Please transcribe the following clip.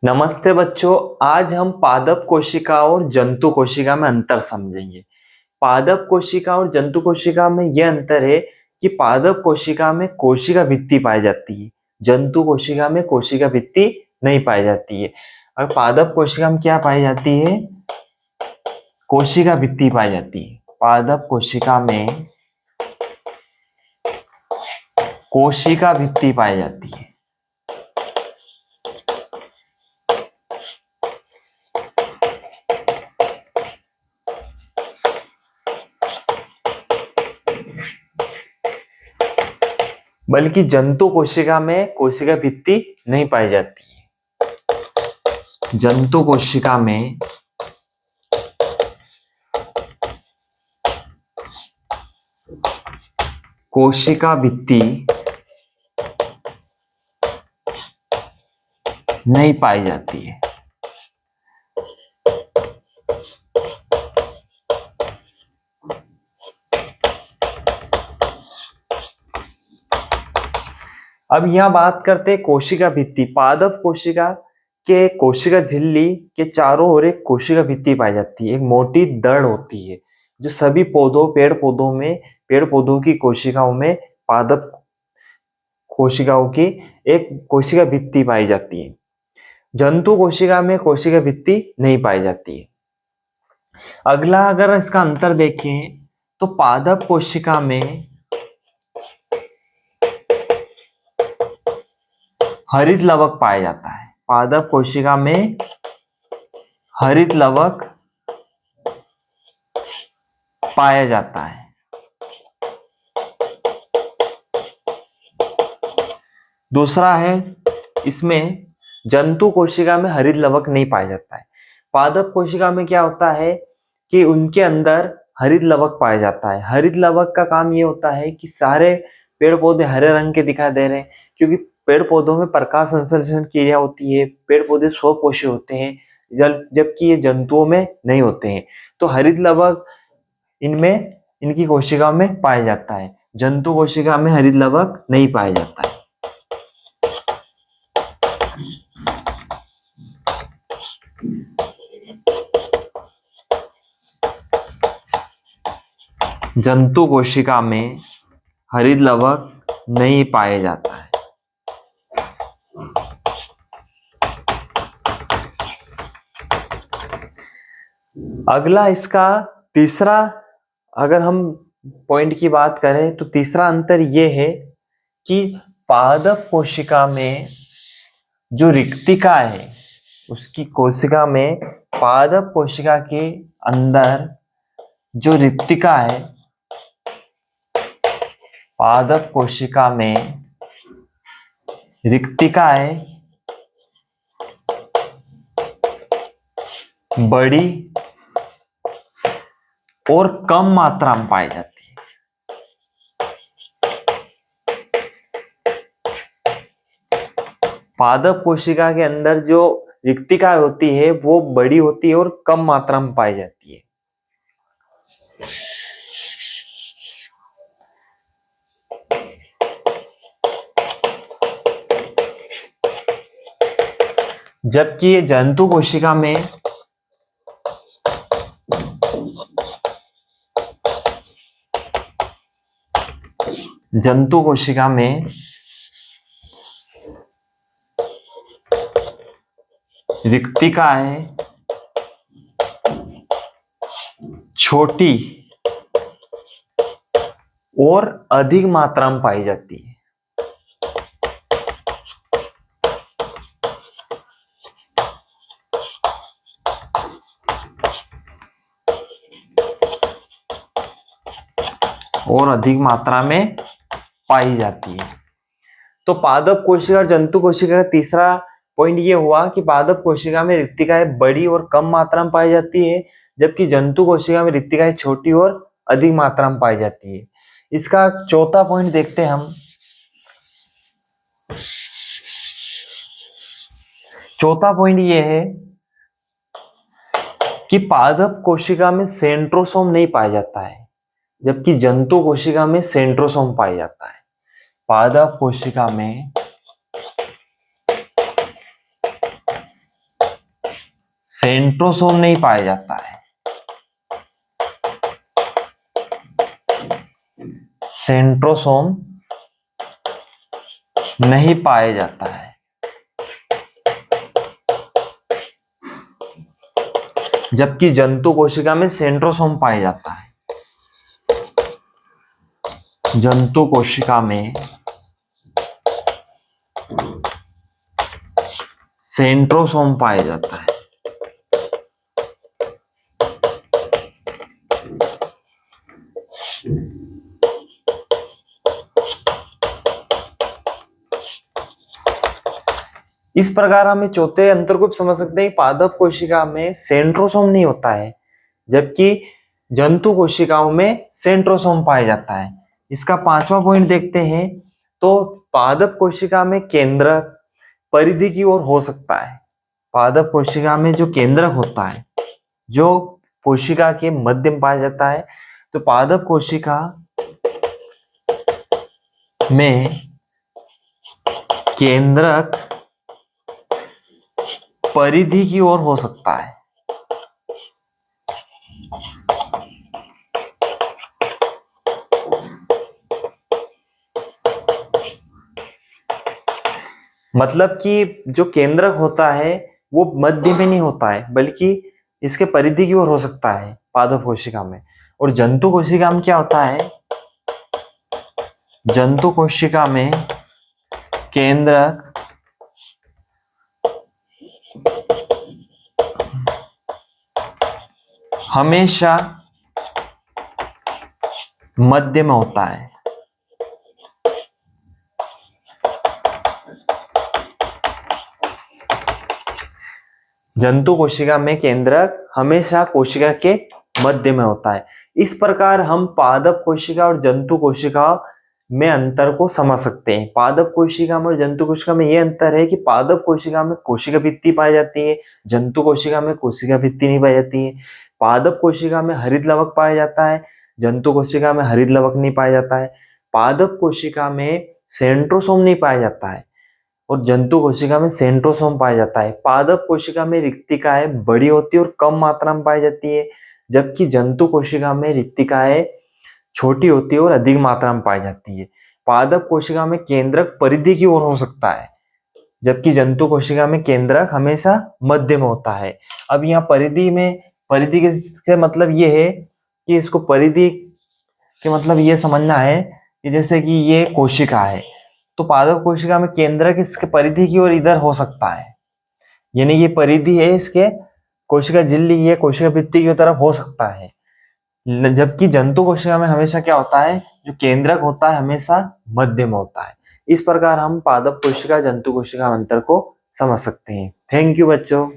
नमस्ते बच्चों। आज हम पादप कोशिका और जंतु कोशिका में अंतर समझेंगे। पादप कोशिका और जंतु कोशिका में यह अंतर है कि पादप कोशिका में कोशिका भित्ति पाई जाती है, जंतु कोशिका में कोशिका भित्ति नहीं पाई जाती है। और पादप कोशिका में क्या पाई जाती है? कोशिका भित्ति पाई जाती है। पादप कोशिका में कोशिका भित्ति पाई जाती है। बल्कि जंतु कोशिका में कोशिका भित्ति नहीं पाई जाती है। जंतु कोशिका में कोशिका भित्ति नहीं पाई जाती है। अब यहां बात करते हैं कोशिका भित्ति। पादप कोशिका के कोशिका झिल्ली के चारों ओर एक कोशिका भित्ति पाई जाती है। एक मोटी दड़ होती है जो सभी पेड़ पौधों की कोशिकाओं में पादप कोशिकाओं की एक कोशिका भित्ति पाई जाती है। जंतु कोशिका में कोशिका भित्ति नहीं पाई जाती है। अगला अगर इसका अंतर देखें तो पादप कोशिका में हरित लवक पाया जाता है। पादप कोशिका में हरित लवक पाया जाता है। दूसरा है, इसमें जंतु कोशिका में हरित लवक नहीं पाया जाता है। पादप कोशिका में क्या होता है कि उनके अंदर हरित लवक पाया जाता है। हरित लवक का काम ये होता है कि सारे पेड़ पौधे हरे रंग के दिखाई दे रहे हैं, क्योंकि पेड़ पौधों में प्रकाश संश्लेषण क्रिया होती है। पेड़ पौधे स्वपोषी होते हैं, जबकि ये जंतुओं में नहीं होते हैं। तो हरित लवक इनमें इनकी कोशिका में पाया जाता है। जंतु कोशिका में हरित लवक नहीं पाया जाता है। जंतु कोशिका में हरित लवक नहीं पाया जाता है। अगला इसका तीसरा, अगर हम पॉइंट की बात करें तो तीसरा अंतर यह है कि पादप कोशिका में जो रिक्तिका है, उसकी कोशिका में पादप कोशिका के अंदर जो रिक्तिका है, पादप कोशिका में रिक्तिका है, बड़ी और कम मात्रा में पाई जाती है। पादप कोशिका के अंदर जो रिक्तिका होती है वो बड़ी होती है और कम मात्रा में पाई जाती है। जबकि ये जंतु कोशिका में रिक्तिका है छोटी और अधिक मात्रा में पाई जाती है। और अधिक मात्रा में पाई जाती है। तो पादप कोशिका और जंतु कोशिका का तीसरा पॉइंट ये हुआ कि पादप कोशिका में रिक्तिकाएं बड़ी और कम मात्रा में पाई जाती है, जबकि जंतु कोशिका में रिक्तिकाएं छोटी और अधिक मात्रा में पाई जाती है। इसका चौथा पॉइंट देखते हैं हम। चौथा पॉइंट ये है कि पादप कोशिका में सेंट्रोसोम नहीं पाया जाता है, जबकि जंतु कोशिका में सेंट्रोसोम पाया जाता है। पादप कोशिका में सेंट्रोसोम नहीं पाया जाता है, सेंट्रोसोम नहीं पाया जाता है। जबकि जंतु कोशिका में सेंट्रोसोम पाया जाता है। जंतु कोशिका में सेंट्रोसोम पाया जाता है। इस प्रकार हमें चौथे अंतर को समझ सकते हैं। पादप कोशिका में सेंट्रोसोम नहीं होता है, जबकि जंतु कोशिकाओं में सेंट्रोसोम पाया जाता है। इसका पांचवा पॉइंट देखते हैं। तो पादप कोशिका में केंद्रक परिधि की ओर हो सकता है। पादप कोशिका में जो केंद्रक होता है, जो कोशिका के मध्य में पाया जाता है, तो पादप कोशिका में केंद्रक परिधि की ओर हो सकता है। मतलब कि जो केंद्रक होता है वो मध्य में नहीं होता है, बल्कि इसके परिधि की ओर हो सकता है पादप कोशिका में। और जंतु कोशिका में क्या होता है, जंतु कोशिका में केंद्रक हमेशा मध्य में होता है। जंतु कोशिका में केंद्रक हमेशा कोशिका के मध्य में होता है। इस प्रकार हम पादप कोशिका और जंतु कोशिका में अंतर को समझ सकते हैं। पादप कोशिका में और जंतु कोशिका में यह अंतर है कि पादप कोशिका में कोशिका भित्ति पाई जाती है, जंतु कोशिका में कोशिका भित्ति नहीं पाई जाती है। पादप कोशिका में हरित लवक पाया जाता है, जंतु कोशिका में हरित लवक नहीं पाया जाता है। पादप कोशिका में सेंट्रोसोम नहीं पाया जाता है और जंतु कोशिका में सेंट्रोसोम पाया जाता है। पादप कोशिका में रिक्तिकाएं बड़ी होती है और कम मात्रा में पाई जाती है, जबकि जंतु कोशिका में रिक्तिकाएं छोटी होती है और अधिक मात्रा में पाई जाती है। पादप कोशिका में केंद्रक परिधि की ओर हो सकता है, जबकि जंतु कोशिका में केंद्रक हमेशा मध्य में होता है। अब यहाँ परिधि के मतलब ये है कि इसको परिधि के मतलब ये समझना है कि जैसे कि ये कोशिका है, तो पादप कोशिका में केंद्रक इसके परिधि की ओर इधर हो सकता है, यानी ये परिधि है इसके कोशिका झिल्ली, ये कोशिका भित्ति की तरफ हो सकता है। जबकि जंतु कोशिका में हमेशा क्या होता है, जो केंद्रक होता है हमेशा मध्य में होता है। इस प्रकार हम पादप कोशिका जंतु कोशिका अंतर को समझ सकते हैं। थैंक यू बच्चों।